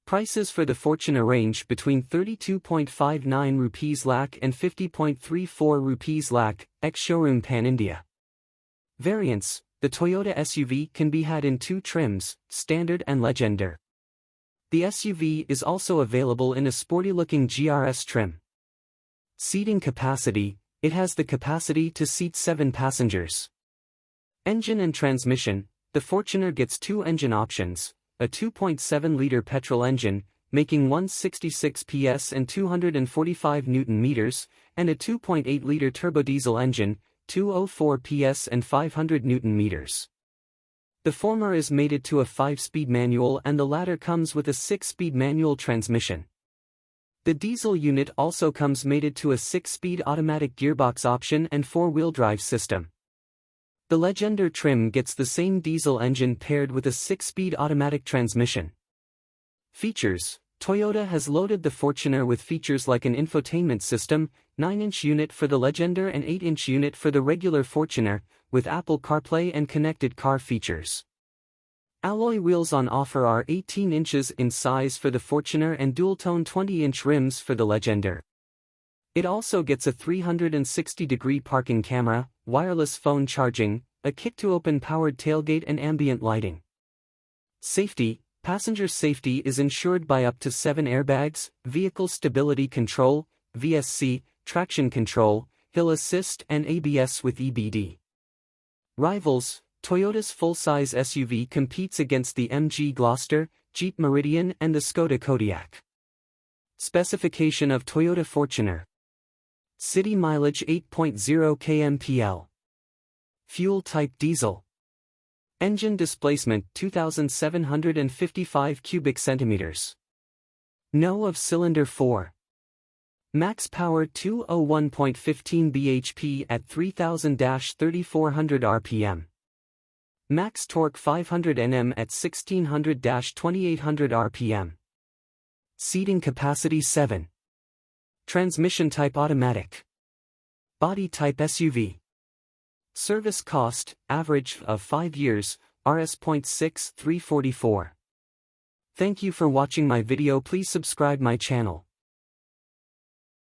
Prices for the Fortuner range between 32.59 rupees lakh and 50.34 rupees lakh, ex-showroom pan-India. Variants: the Toyota SUV can be had in two trims, Standard and Legender. The SUV is also available in a sporty-looking GRS trim. Seating capacity: it has the capacity to seat 7 passengers. Engine and transmission: the Fortuner gets two engine options, a 2.7-liter petrol engine, making 166 PS and 245 Nm, and a 2.8-liter turbodiesel engine, 204 PS and 500 Nm. The former is mated to a 5-speed manual and the latter comes with a 6-speed manual transmission. The diesel unit also comes mated to a 6-speed automatic gearbox option and 4-wheel drive system. The Legender trim gets the same diesel engine paired with a 6-speed automatic transmission. Features: Toyota has loaded the Fortuner with features like an infotainment system, 9-inch unit for the Legender and 8-inch unit for the regular Fortuner, with Apple CarPlay and connected car features. Alloy wheels on offer are 18 inches in size for the Fortuner and dual-tone 20-inch rims for the Legender. It also gets a 360-degree parking camera, wireless phone charging, a kick-to-open powered tailgate and ambient lighting. Safety: passenger safety is ensured by up to 7 airbags, vehicle stability control, VSC, traction control, hill assist and ABS with EBD. Rivals: Toyota's full-size SUV competes against the MG Gloster, Jeep Meridian and the Skoda Kodiaq. Specification of Toyota Fortuner: city mileage 8.0 kmpl. Fuel type diesel. Engine displacement 2,755 cubic centimeters. No of cylinder 4. Max power 201.15 bhp at 3000-3400 rpm. Max torque 500 Nm at 1600-2800 rpm. Seating capacity 7. Transmission type automatic. Body type SUV. Service cost, average of 5 years, Rs.6 344. Thank you for watching my video. Please subscribe my channel.